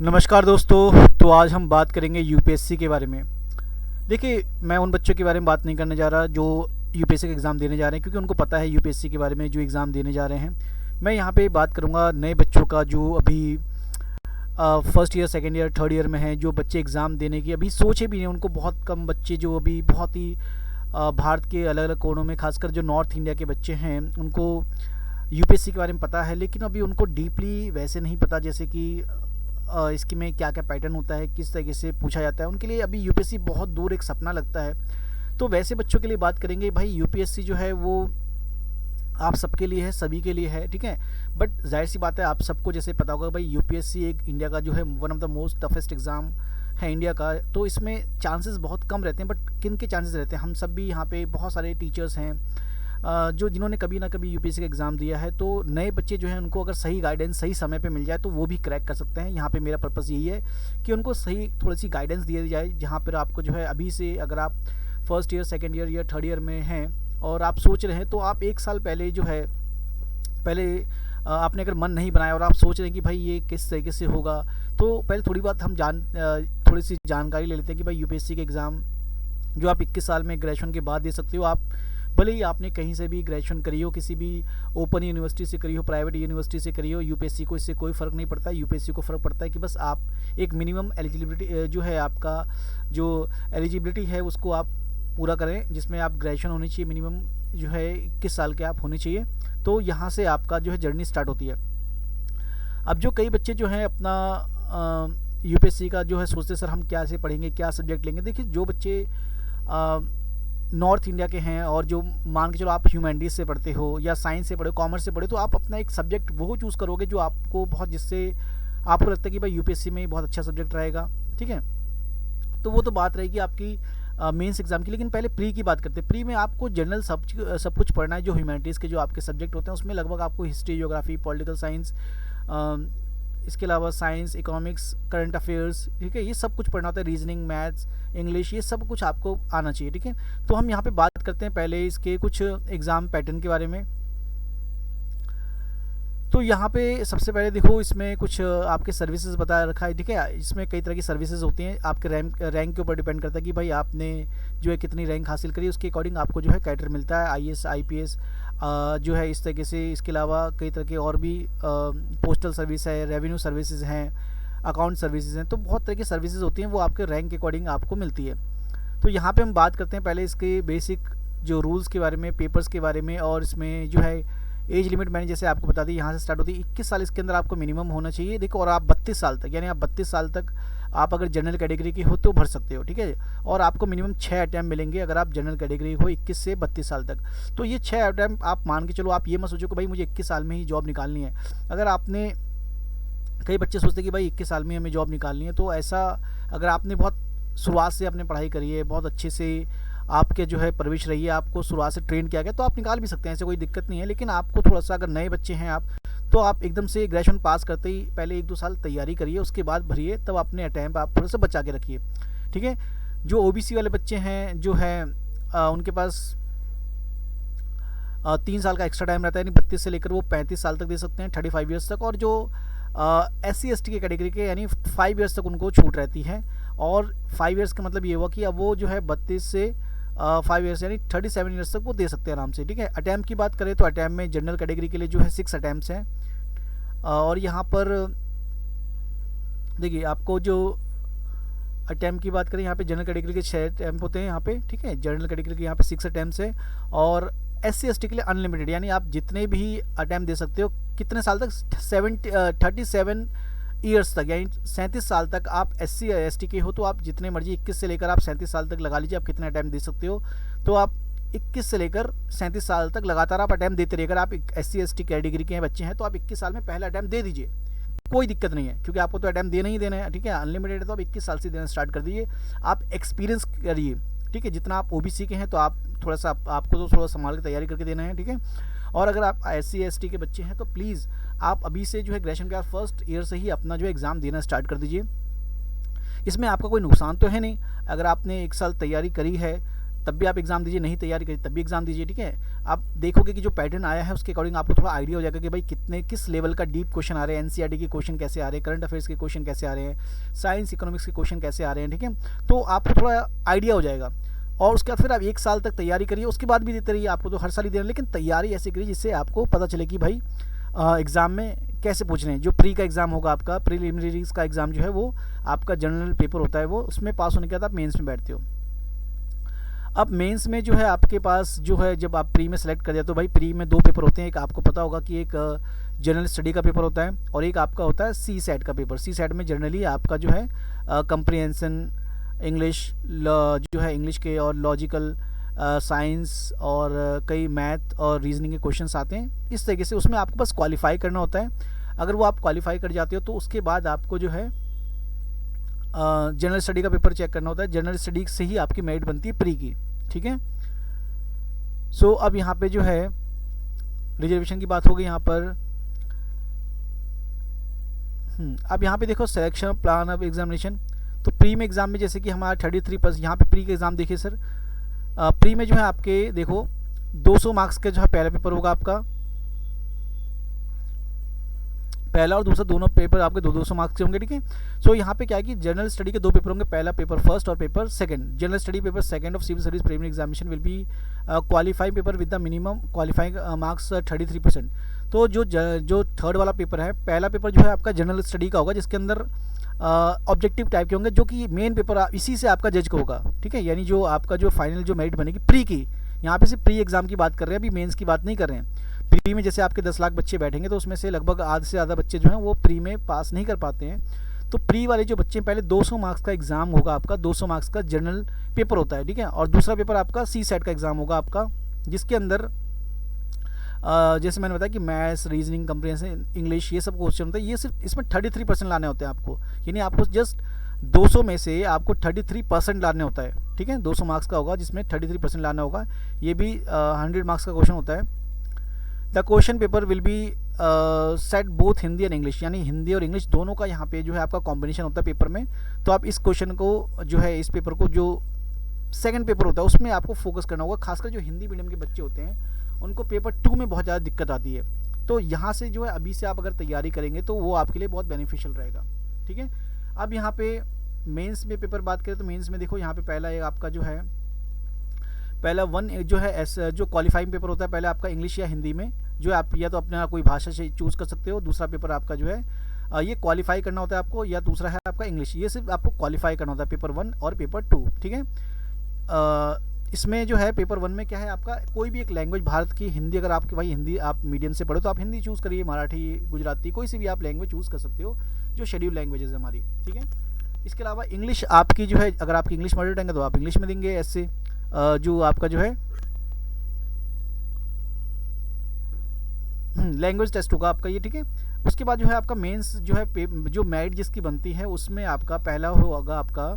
नमस्कार दोस्तों। तो आज हम बात करेंगे यूपीएससी के बारे में। देखिए, मैं उन बच्चों के बारे में बात नहीं करने जा रहा जो यूपीएससी का एग्ज़ाम देने जा रहे हैं, क्योंकि उनको पता है यूपीएससी के बारे में जो एग्ज़ाम देने जा रहे हैं। मैं यहाँ पे बात करूँगा नए बच्चों का जो अभी first year, second year, third year में हैं, जो बच्चे एग्ज़ाम देने की अभी सोचे भी नहीं। उनको बहुत कम बच्चे जो अभी बहुत ही भारत के अलग अलग कोनों में, खासकर जो नॉर्थ इंडिया के बच्चे हैं, उनको यूपीएससी के बारे में पता है, लेकिन अभी उनको डीपली वैसे नहीं पता, जैसे कि इसकी में क्या क्या पैटर्न होता है, किस तरीके से पूछा जाता है। उनके लिए अभी यूपीएससी बहुत दूर एक सपना लगता है। तो वैसे बच्चों के लिए बात करेंगे। भाई, यूपीएससी जो है वो आप सबके लिए है, सभी के लिए है, ठीक है। बट जाहिर सी बात है, आप सबको जैसे पता होगा भाई, यूपीएससी एक इंडिया का जो है one of the most toughest exam है इंडिया का। तो इसमें चांसेस बहुत कम रहते हैं, बट किन के चांसेस रहते हैं? हम सब भी यहाँ पे बहुत सारे टीचर्स हैं जो जिन्होंने कभी ना कभी यूपीएससी का एग्ज़ाम दिया है। तो नए बच्चे जो हैं, उनको अगर सही गाइडेंस सही समय पे मिल जाए तो वो भी क्रैक कर सकते हैं। यहाँ पे मेरा पर्पज़ यही है कि उनको सही थोड़ी सी गाइडेंस दी जाए, जहाँ पर आपको जो है अभी से, अगर आप फर्स्ट ईयर, सेकेंड ईयर या थर्ड ईयर में हैं और आप सोच रहे हैं, तो आप एक साल पहले जो है, पहले आपने अगर मन नहीं बनाया और आप सोच रहे हैं कि भाई ये किस तरीके से होगा, तो पहले थोड़ी बात हम थोड़ी सी जानकारी ले लेते हैं कि भाई यूपीएससी के एग्ज़ाम जो आप 21 साल में ग्रेजुएशन के बाद दे सकते हो। आप भले ही आपने कहीं से भी ग्रेजुएशन करी हो, किसी भी ओपन यूनिवर्सिटी से करी हो, प्राइवेट यूनिवर्सिटी से करी हो, यूपीएससी को इससे कोई फ़र्क नहीं पड़ता। यूपीएससी को फ़र्क पड़ता है कि बस आप एक मिनिमम एलिजिबिलिटी जो है, आपका जो एलिजिबिलिटी है उसको आप पूरा करें, जिसमें आप ग्रेजुएशन होनी चाहिए, मिनिमम जो है 21 साल के आप होने चाहिए। तो यहाँ से आपका जो है जर्नी स्टार्ट होती है। अब जो कई बच्चे जो हैं अपना यूपीएससी का जो है सोचते, सर हम क्या से पढ़ेंगे, क्या सब्जेक्ट लेंगे। देखिए, जो बच्चे नॉर्थ इंडिया के हैं और जो मान के चलो आप ह्यूमैनिटीज़ से पढ़ते हो या साइंस से पढ़े, कॉमर्स से पढ़े, तो आप अपना एक सब्जेक्ट वो चूज़ करोगे जो आपको बहुत, जिससे आपको लगता है कि भाई यूपीएससी में बहुत अच्छा सब्जेक्ट रहेगा, ठीक है। तो वो तो बात रहेगी आपकी मेंस एग्जाम की। लेकिन पहले प्री की बात करते हैं। प्री में आपको जनरल सब कुछ पढ़ना है। जो ह्यूमैनिटीज़ के जो आपके सब्जेक्ट होते हैं, उसमें लगभग आपको हिस्ट्री, ज्योग्राफी, पॉलिटिकल साइंस, इसके अलावा साइंस, इकोनॉमिक्स, करंट अफेयर्स, ठीक है, ये सब कुछ पढ़ना होता है। रीजनिंग, मैथ्स, इंग्लिश, ये सब कुछ आपको आना चाहिए, ठीक है। तो हम यहाँ पे बात करते हैं पहले इसके कुछ एग्ज़ाम पैटर्न के बारे में। तो यहाँ पे सबसे पहले देखो, इसमें कुछ आपके सर्विसेज बता रखा है, ठीक है। इसमें कई तरह की सर्विसेज होती हैं। आपके रैंक के ऊपर डिपेंड करता है कि भाई आपने जो है कितनी रैंक हासिल करी, उसके अकॉर्डिंग आपको जो है कैडर मिलता है। आईएएस, आईपीएस जो है इस तरीके से। इसके अलावा कई तरह के और भी पोस्टल सर्विस है, रेवेन्यू सर्विसेज हैं, अकाउंट सर्विसेज हैं। तो बहुत तरह की सर्विसेज होती हैं, वो आपके रैंक के अकॉर्डिंग आपको मिलती है। तो यहाँ पे हम बात करते हैं पहले इसके बेसिक जो रूल्स के बारे में, पेपर्स के बारे में। और इसमें जो है एज लिमिट मैंने जैसे आपको बता दी, यहाँ से स्टार्ट होती है 21 साल इसके अंदर आपको मिनिमम होना चाहिए। देखो, और आप 32 साल तक, यानी आप 32 साल तक आप अगर जनरल कैटेगरी के हो तो भर सकते हो, ठीक है। और आपको मिनिमम 6 अटैम्प्ट मिलेंगे अगर आप जनरल कैटेगरी हो 21 से 32 साल तक। तो ये 6 अटैम्प्ट आप मान के चलो। आप ये मत सोचो कि भाई मुझे 21 साल में ही जॉब निकालनी है। अगर आपने, कई बच्चे सोचते हैं कि भाई 21 साल में हमें जॉब निकालनी है, तो ऐसा अगर आपने बहुत शुरुआत से आपने पढ़ाई करी है, बहुत अच्छे से आपके जो है परवरिश रही है, आपको शुरुआत से ट्रेन किया गया, तो आप निकाल भी सकते हैं, ऐसे कोई दिक्कत नहीं है। लेकिन आपको थोड़ा सा, अगर नए बच्चे हैं आप, तो आप एकदम से ग्रेजुएशन पास करते ही पहले 1-2 साल तैयारी करिए, उसके बाद भरिए, तब अपने अटैम्प्ट आप थोड़ा सा बचा के रखिए, ठीक है। जो ओबीसी वाले बच्चे हैं जो है उनके पास 3 साल का एक्स्ट्रा टाइम रहता है, यानी 32 से लेकर वो 35 साल तक दे सकते हैं, 35 ईयर्स तक। और जो SC/ST के कैटेगरी के, यानी 5 ईयर्स तक उनको छूट रहती है। और 5 ईयर्स का मतलब ये हुआ कि अब वो जो है 32 से 5 ईयर्स, यानी 37 ईयर्स तक वो दे सकते हैं आराम से, ठीक है। अटैम्प्ट की बात करें तो अटैम्प्ट में जनरल कैटेगरी के लिए जो है 6 अटैम्प्ट्स हैं। और यहाँ पर देखिए, आपको जो अटैम्प्ट की बात करें, यहाँ पे जनरल कैटेगरी के 6 अटैम्प्ट होते हैं यहाँ पे, ठीक है। जनरल कैटेगरी के यहाँ पे 6 अटैम्प्ट्स हैं। और SC/ST के लिए अनलिमिटेड, यानी आप जितने भी अटैम्प्ट दे सकते हो। कितने साल तक? 37 ईयर्स तक, यानी 37 साल तक आप SC/ST के हो, तो आप जितने मर्जी 21 से लेकर आप 37 साल तक लगा लीजिए, आप कितने अटैम्प्ट दे सकते हो। तो आप 21 से लेकर 37 साल तक लगातार आप अटैम्प्ट देते रहिए। अगर आप SC/ST कैटेगरी के बच्चे हैं तो आप 21 साल में पहला अटैम्प्ट दे दीजिए, कोई दिक्कत नहीं है, क्योंकि आपको तो अटैम्प्ट देना ही देना है, ठीक है। अनलिमिटेड है, तो आप 21 साल से देना स्टार्ट कर दीजिए। आप एक्सपीरियंस करिए, ठीक है। जितना आप ओबीसी के हैं तो आप थोड़ा सा, आपको तो थोड़ा संभाल के तैयारी करके देना है, ठीक है। और अगर आप SC/ST के बच्चे हैं तो प्लीज़ आप अभी से जो है ग्रेजुएशन के फर्स्ट ईयर से ही अपना जो है एग्ज़ाम देना स्टार्ट कर दीजिए। इसमें आपका कोई नुकसान तो है नहीं। अगर आपने 1 साल तैयारी करी है तब भी आप एग्ज़ाम दीजिए, नहीं तैयारी करी तब भी एग्ज़ाम दीजिए, ठीक है। आप देखोगे कि जो पैटर्न आया है उसके अकॉर्डिंग आपको थोड़ा आइडिया हो जाएगा कि भाई कितने किस लेवल का डीप क्वेश्चन आ रहे हैं, एनसीईआरटी के क्वेश्चन कैसे आ रहे हैं, करंट अफेयर्स के क्वेश्चन कैसे आ रहे हैं, साइंस इकोनॉमिक्स के क्वेश्चन कैसे आ रहे हैं, ठीक है। तो आपको थोड़ा आइडिया हो जाएगा और उसके बाद फिर आप 1 साल तक तैयारी करिए, उसके बाद भी देते रहिए, आपको तो हर साल ही देना, लेकिन तैयारी ऐसे करिए जिससे आपको पता चले कि भाई एग्ज़ाम में कैसे पूछ रहे हैं। जो प्री का एग्ज़ाम होगा आपका, प्रीलिमिनरीज का एग्ज़ाम जो है वो आपका जनरल पेपर होता है, वो उसमें पास होने के बाद आप मेंस में बैठते हो। अब मेंस में जो है आपके पास जो है, जब आप प्री में सेलेक्ट कर जाते हो, भाई प्री में 2 पेपर होते हैं, एक आपको पता होगा कि एक जनरल स्टडी का पेपर होता है और एक आपका होता है सी सेट का पेपर। सी सेट में जनरली आपका जो है कंप्रीहेंशन इंग्लिश जो है इंग्लिश के और लॉजिकल साइंस और कई मैथ और रीजनिंग के क्वेश्चंस आते हैं इस तरीके से। उसमें आपको बस क्वालिफाई करना होता है। अगर वो आप क्वालिफाई कर जाते हो तो उसके बाद आपको जो है जनरल स्टडी का पेपर चेक करना होता है। जनरल स्टडी से ही आपकी मेरिट बनती है प्री की, ठीक है। सो अब यहाँ पे जो है रिजर्वेशन की बात हो गई यहाँ पर। अब यहाँ पे देखो सिलेक्शन प्लान ऑफ एग्जामिनेशन। तो प्री में एग्जाम में जैसे कि हमारा 33%, यहाँ पे प्री का एग्ज़ाम देखिए सर, प्री में जो है आपके देखो 200 मार्क्स का जो है पहला पेपर होगा आपका, पहला और दूसरा दोनों पेपर आपके 200 मार्क्स के होंगे, ठीक है। सो यहाँ पे क्या है कि जनरल स्टडी के 2 पेपर होंगे, पहला पेपर फर्स्ट और paper second. General study paper second of civil service preliminary examination will be qualifying paper with the minimum qualifying marks 33%। तो जो थर्ड वाला पेपर है, पहला पेपर जो है आपका जनरल स्टडी का होगा, जिसके अंदर ऑब्जेक्टिव टाइप के होंगे, जो कि मेन पेपर इसी से आपका जज का होगा, ठीक है। यानी जो आपका जो फाइनल जो मेरिट बनेगी प्री की, यहाँ पे सिर्फ प्री एग्जाम की बात कर रहे हैं, अभी मेंस की बात नहीं कर रहे हैं। प्री में जैसे आपके 10 लाख बच्चे बैठेंगे तो उसमें से लगभग आधे से ज़्यादा बच्चे जो हैं वो प्री में पास नहीं कर पाते हैं। तो प्री वाले जो बच्चे, पहले 200 मार्क्स का एग्ज़ाम होगा आपका, 200 मार्क्स का जनरल पेपर होता है, ठीक है। और दूसरा पेपर आपका सी सेट का एग्ज़ाम होगा आपका, जिसके अंदर जैसे मैंने बताया कि मैथ्स, रीजनिंग, कंप्रीहेंशन, इंग्लिश, ये सब क्वेश्चन होते हैं। ये सिर्फ इसमें 33% लाने होते हैं आपको, यानी आपको जस्ट 200 में से आपको 33% लाने होता है, ठीक है। 200 मार्क्स का होगा जिसमें 33% लाना होगा। ये भी 100 मार्क्स का क्वेश्चन होता है। The question paper will be set both Hindi and English, यानी हिंदी और इंग्लिश दोनों का यहाँ पे जो है आपका कॉम्बिनेशन होता है पेपर में। तो आप इस क्वेश्चन को जो है, इस पेपर को जो सेकंड पेपर होता है उसमें आपको फोकस करना होगा। खासकर जो हिंदी मीडियम के बच्चे होते हैं उनको पेपर 2 में बहुत ज़्यादा दिक्कत आती है। तो यहाँ से जो है अभी से आप अगर तैयारी करेंगे तो वो आपके लिए बहुत बेनिफिशियल रहेगा, ठीक है। अब यहाँ पे मेंस में पेपर बात करें तो मेंस में देखो यहाँ पे पहला एक आपका जो है, पहला जो है जो क्वालिफाइंग पेपर होता है, पहले आपका इंग्लिश या हिंदी में, जो आप या तो अपना कोई भाषा से चूज़ कर सकते हो। दूसरा पेपर आपका जो है ये क्वालिफाई करना होता है आपको, या दूसरा है आपका इंग्लिश, ये सिर्फ आपको क्वालिफाई करना होता है, पेपर 1 और पेपर 2, ठीक है। इसमें जो है पेपर 1 में क्या है आपका, कोई भी एक लैंग्वेज भारत की, हिंदी, अगर आपके भाई हिंदी आप मीडियम से पढ़ो तो आप हिंदी चूज़ करिए, मराठी, गुजराती, कोई सी भी आप लैंग्वेज चूज़ कर सकते हो जो शेड्यूल लैंग्वेजेस है हमारी, ठीक है। इसके अलावा इंग्लिश आपकी जो है, अगर आपकी इंग्लिश मदर टंग है तो आप इंग्लिश में देंगे। ऐसे जो आपका जो है लैंग्वेज टेस्ट होगा आपका ये, ठीक है। उसके बाद जो है आपका मेंस जो है जो मेरिट जिसकी बनती है उसमें आपका पहला होगा आपका,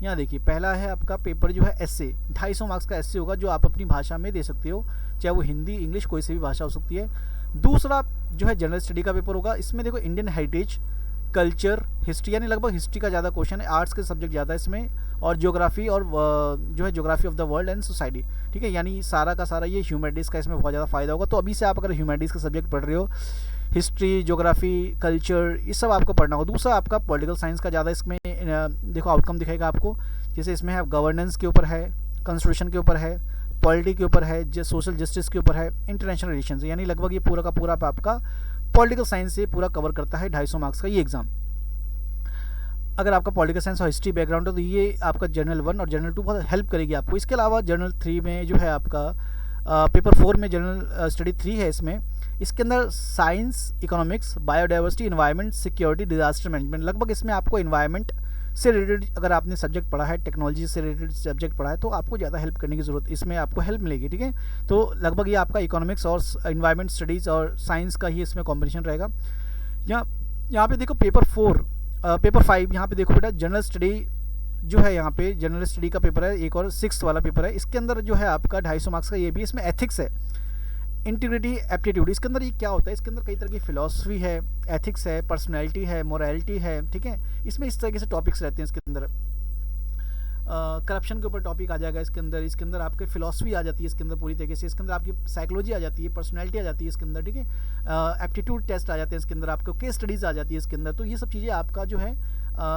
यहाँ देखिए पहला है आपका पेपर जो है एसए, 250 मार्क्स का एसए होगा, जो आप अपनी भाषा में दे सकते हो, चाहे वो हिंदी, इंग्लिश, कोई सी भी भाषा हो सकती है। दूसरा जो है जनरल स्टडी का पेपर होगा, इसमें देखो इंडियन हेरिटेज, कल्चर, हिस्ट्री, यानी लगभग हिस्ट्री का ज़्यादा क्वेश्चन है, आर्ट्स के सब्जेक्ट ज़्यादा है इसमें, और ज्योग्राफी, और जो है geography of the world and society, ठीक है। यानी सारा का सारा ये ह्यूमैनिटीज़ का इसमें बहुत ज़्यादा फायदा होगा। तो अभी से आप अगर ह्यूमैनिटीज़ का सब्जेक्ट पढ़ रहे हो, हिस्ट्री, ज्योग्राफी, कल्चर, ये सब आपको पढ़ना होगा। दूसरा आपका पॉलिटिकल साइंस का ज़्यादा इसमें देखो आउटकम दिखाएगा आपको, जैसे इसमें है गवर्नेंस के ऊपर है, कॉन्स्टिट्यूशन के ऊपर है, पॉलिटी के ऊपर है, सोशल जस्टिस के ऊपर है, इंटरनेशनल रिलेशन, यानी लगभग ये पूरा का पूरा आपका पॉलिटिकल साइंस से पूरा कवर करता है 250 मार्क्स का ये एग्ज़ाम। अगर आपका पॉलिटिकल साइंस और हिस्ट्री बैकग्राउंड है तो ये आपका जनरल 1 और जनरल 2 बहुत हेल्प करेगी आपको। इसके अलावा जनरल 3 में जो है आपका पेपर 4 में जनरल स्टडी 3 है, इसके अंदर science, economics, biodiversity, environment, security, disaster management, लगभग इसमें आपको इन्वायरमेंट से रिलेटेड अगर आपने सब्जेक्ट पढ़ा है, टेक्नोलॉजी से रिलेटेड सब्जेक्ट पढ़ा है तो आपको ज़्यादा हेल्प करने की ज़रूरत, इसमें आपको हेल्प मिलेगी, ठीक है। तो लगभग ये आपका इकोनॉमिक्स और इन्वायरमेंट स्टडीज़ और साइंस का ही इसमें कॉम्बिनेशन रहेगा। यहाँ पे देखो पेपर 5 यहाँ पे देखो बेटा, जनरल स्टडी जो है, यहाँ पे जनरल स्टडी का पेपर है एक, और 6th वाला पेपर है। इसके अंदर जो है आपका 250 मार्क्स का ये भी, इसमें एथिक्स है, इंटीग्रिटी, एप्टीट्यूड। इसके अंदर ये क्या होता है, इसके अंदर कई तरह की फिलॉसफी है, एथिक्स है, पर्सनैलिटी है, मोरालिटी है, ठीक है। इसमें इस तरीके से टॉपिक्स रहते हैं इसके अंदर। करप्शन के ऊपर टॉपिक आ जाएगा इसके अंदर आपके फिलॉसफी आ जाती है इसके अंदर पूरी तरीके से, इसके अंदर आपकी साइकोलॉजी आ जाती है, पर्सनैलिटी आ जाती है इसके अंदर, ठीक है, एप्टीट्यूड टेस्ट आ जाते हैं इसके अंदर, आपको केस स्टडीज़ आ जाती है इसके अंदर। तो ये सब चीज़ें आपका जो है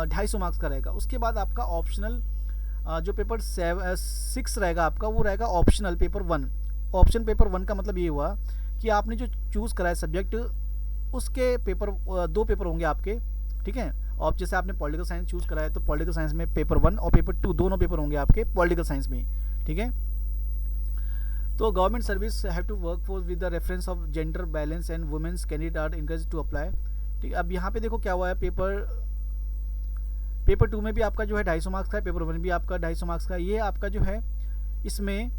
250 मार्क्स का रहेगा। उसके बाद आपका ऑप्शनल जो पेपर 6 रहेगा आपका, वो रहेगा ऑप्शनल पेपर 1। ऑप्शन पेपर 1 का मतलब ये हुआ कि आपने जो चूज़ करा है सब्जेक्ट, उसके पेपर 2 पेपर होंगे आपके, ठीक है। और जैसे आपने पॉलिटिकल साइंस चूज़ करा है तो पॉलिटिकल साइंस में पेपर 1 और पेपर 2 दोनों पेपर होंगे आपके पॉलिटिकल साइंस में, ठीक है। तो government service have to work for with the reference of gender balance and women's candidate are encourage to apply, ठीक है। अब यहाँ पे देखो क्या हुआ है, पेपर 2 में भी आपका जो है 250 मार्क्स का है, पेपर 1 भी आपका 250 मार्क्स का। ये आपका जो है इसमें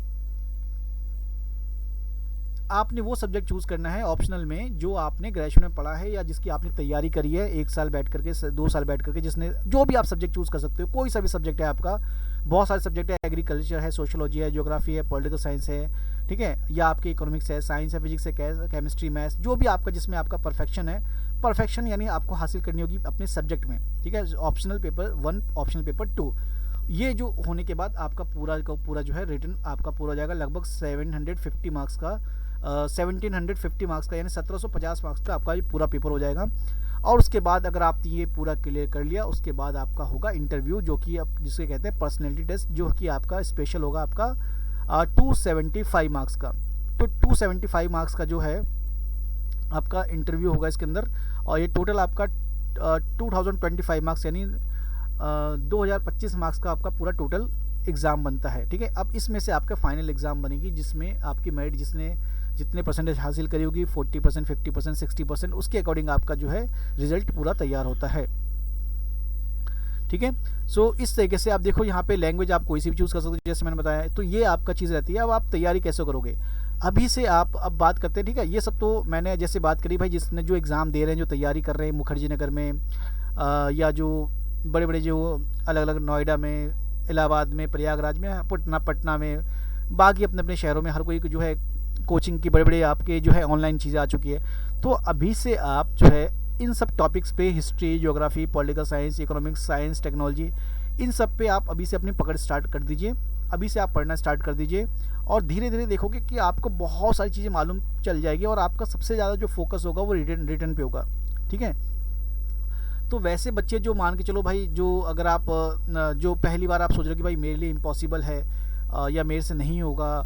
आपने वो सब्जेक्ट चूज़ करना है ऑप्शनल में जो आपने ग्रेजुएशन में पढ़ा है या जिसकी आपने तैयारी करी है 1 साल बैठ करके, 2 साल बैठ करके, जिसने जो भी आप सब्जेक्ट चूज़ कर सकते हो, कोई सा भी सब्जेक्ट है आपका। बहुत सारे सब्जेक्ट है, एग्रीकल्चर है, सोशोलॉजी है, ज्योग्राफी है, पॉलिटिकल साइंस है, ठीक है, या आपके इकोनॉमिक्स है, साइंस है, फिजिक्स है, केमिस्ट्री, मैथ्स, जो भी आपका जिसमें आपका परफेक्शन है, परफेक्शन यानी आपको हासिल करनी होगी अपने सब्जेक्ट में, ठीक है। ऑप्शनल पेपर 1, ऑप्शनल पेपर 2, ये जो होने के बाद आपका पूरा का पूरा जो है रिटर्न आपका पूरा हो जाएगा लगभग 750 मार्क्स का, 1750 मार्क्स का, यानी 1750 मार्क्स का आपका ये पूरा पेपर हो जाएगा। और उसके बाद अगर आप ये पूरा क्लियर कर लिया, उसके बाद आपका होगा इंटरव्यू, जो कि आप जिसके कहते हैं पर्सनैलिटी टेस्ट, जो कि आपका स्पेशल होगा आपका 275 मार्क्स का। तो 275 मार्क्स का जो है आपका इंटरव्यू होगा इसके अंदर, और ये टोटल आपका 2025 मार्क्स यानी 2025 मार्क्स का आपका पूरा टोटल एग्ज़ाम बनता है, ठीक है। अब इसमें से आपका फाइनल एग्ज़ाम बनेगी जिसमें आपकी मेरिट जिसने जितने परसेंटेज हासिल करी होगी, 40%, 50%, 60%, उसके अकॉर्डिंग आपका जो है रिजल्ट पूरा तैयार होता है, ठीक है। सो इस तरीके से आप देखो यहाँ पे लैंग्वेज आप कोई सी भी चूज़ कर सकते हो, जैसे मैंने बताया। तो ये आपका चीज़ रहती है। अब आप तैयारी कैसे करोगे, अभी से आप अब बात करते हैं, ठीक है। ये सब तो मैंने जैसे बात करी भाई, जिसने जो एग्ज़ाम दे रहे हैं, जो तैयारी कर रहे हैं मुखर्जी नगर में, या जो बड़े बड़े जो अलग अलग नोएडा में, इलाहाबाद में, प्रयागराज में, पटना में, बाकी अपने अपने शहरों में हर कोई जो है कोचिंग की बड़े बड़े आपके जो है ऑनलाइन चीज़ें आ चुकी है। तो अभी से आप जो है इन सब टॉपिक्स पे, history, geography, political science, economics, science, technology, इन सब पे आप अभी से अपनी पकड़ स्टार्ट कर दीजिए। अभी से आप पढ़ना स्टार्ट कर दीजिए, और धीरे धीरे देखोगे कि आपको बहुत सारी चीज़ें मालूम चल जाएगी, और आपका सबसे ज़्यादा जो फोकस होगा वो रिटर्न पे होगा, ठीक है। तो वैसे बच्चे जो मान के चलो भाई, जो अगर आप जो पहली बार आप सोच रहे हो कि भाई मेरे लिए इम्पॉसिबल है, या मेरे से नहीं होगा,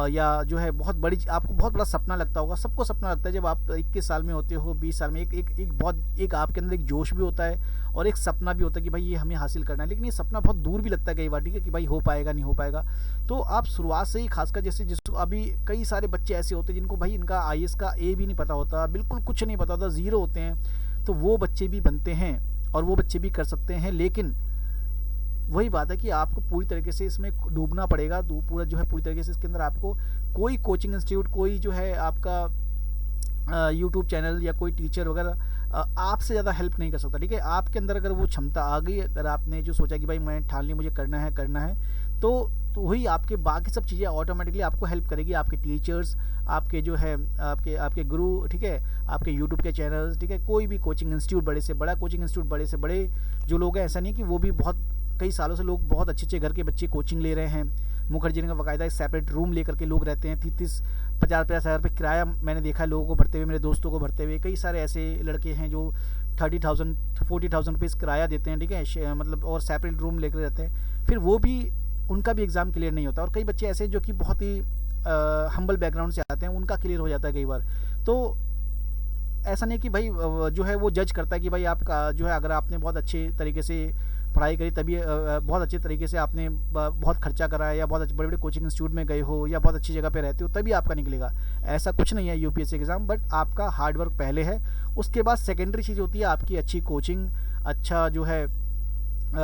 या जो है बहुत बड़ी, आपको बहुत बड़ा सपना लगता होगा, सबको सपना लगता है जब आप 21 साल में होते हो, 20 साल में, एक आपके अंदर एक जोश भी होता है और एक सपना भी होता है कि भाई ये हमें हासिल करना है। लेकिन ये सपना बहुत दूर भी लगता है कई बार, ठीक है, कि भाई हो पाएगा नहीं हो पाएगा। तो आप शुरुआत से ही, खासकर जैसे जिसको अभी कई सारे बच्चे ऐसे होते हैं जिनको भाई इनका IAS का A भी नहीं पता होता, बिल्कुल कुछ नहीं पता होता, ज़ीरो होते हैं, तो वो बच्चे भी बनते हैं और वो बच्चे भी कर सकते हैं। लेकिन वही बात है कि आपको पूरी तरीके से इसमें डूबना पड़ेगा, पूरा जो है पूरी तरीके से इसके अंदर आपको कोई कोचिंग इंस्टीट्यूट, कोई जो है आपका यूट्यूब चैनल या कोई टीचर वगैरह आपसे ज़्यादा हेल्प नहीं कर सकता, ठीक है। आपके अंदर अगर वो क्षमता आ गई, अगर आपने जो सोचा कि भाई मैं ठान ली मुझे करना है, तो वही आपके बाकी सब चीज़ें ऑटोमेटिकली आपको हेल्प करेगी। आपके टीचर्स, आपके जो है आपके गुरु, ठीक है, आपके यूट्यूब के चैनल्स, ठीक है, कोई भी कोचिंग इंस्टीट्यूट, बड़े से बड़ा कोचिंग इंस्टीट्यूट, बड़े से बड़े जो लोग हैं, ऐसा नहीं कि वो भी बहुत कई सालों से लोग बहुत अच्छे घर के बच्चे कोचिंग ले रहे हैं। मुखर्जी का बाकायदा एक सेपरेट रूम लेकर के लोग रहते हैं, 30-50 हज़ार रुपये किराया मैंने देखा है लोगों को भरते हुए, मेरे दोस्तों को भरते हुए। कई सारे ऐसे लड़के हैं जो 30,000 40,000 रुपीज़ किराया देते हैं, ठीक है, मतलब, और सेपरेट रूम लेकर रहते हैं। फिर वो भी, उनका भी एग्ज़ाम क्लियर नहीं होता। और कई बच्चे ऐसे जो कि बहुत ही हम्बल बैकग्राउंड से आते हैं, उनका क्लियर हो जाता है कई बार। तो ऐसा नहीं कि भाई जो है वो जज करता है कि भाई आपका जो है, अगर आपने बहुत अच्छे तरीके से पढ़ाई करी तभी, बहुत अच्छे तरीके से आपने बहुत खर्चा करा है, या बहुत बड़े बड़े कोचिंग इंस्टीट्यूट में गए हो, या बहुत अच्छी जगह पे रहते हो, तभी आपका निकलेगा। ऐसा कुछ नहीं है UPSC एग्ज़ाम, बट आपका हार्ड वर्क पहले है। उसके बाद सेकेंडरी चीज़ होती है आपकी अच्छी कोचिंग, अच्छा जो है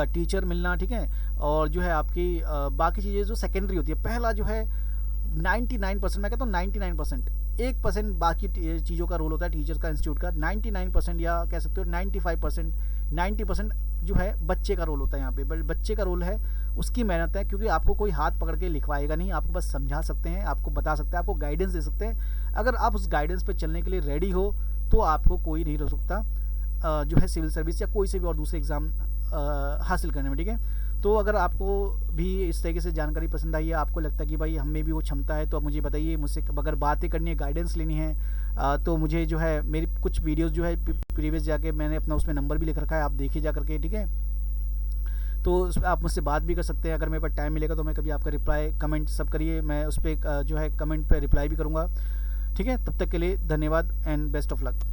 टीचर मिलना, ठीक है, और जो है आपकी बाकी चीज़ें जो सेकेंडरी होती है। पहला जो है 99%, मैं कहता हूँ 99%, 1% बाकी चीज़ों का रोल होता है टीचर का, इंस्टीट्यूट का। 99% या कह सकते हो 95%, 90% जो है बच्चे का रोल होता है यहाँ पे। बच्चे का रोल है, उसकी मेहनत है, क्योंकि आपको कोई हाथ पकड़ के लिखवाएगा नहीं, आपको बस समझा सकते हैं, आपको बता सकते हैं, आपको गाइडेंस दे सकते हैं। अगर आप उस गाइडेंस पे चलने के लिए रेडी हो तो आपको कोई नहीं रोक सकता जो है सिविल सर्विस या कोई से भी और दूसरे एग्ज़ाम हासिल करने में, ठीक है। तो अगर आपको भी इस तरीके से जानकारी पसंद आई है, आपको लगता है कि भाई हम में भी वो क्षमता है, तो आप मुझे बताइए। मुझसे अगर बातें करनी है, गाइडेंस लेनी है, तो मुझे जो है मेरी कुछ वीडियोस जो है प्रीवियस जाके मैंने अपना उसमें नंबर भी लिख रखा है, आप देखिए जा करके, ठीक है। तो आप मुझसे बात भी कर सकते हैं। अगर मेरे पास टाइम मिलेगा तो मैं कभी आपका रिप्लाई, कमेंट सब करिए, मैं उस पर जो है कमेंट पे रिप्लाई भी करूँगा, ठीक है। तब तक के लिए धन्यवाद एंड बेस्ट ऑफ लक।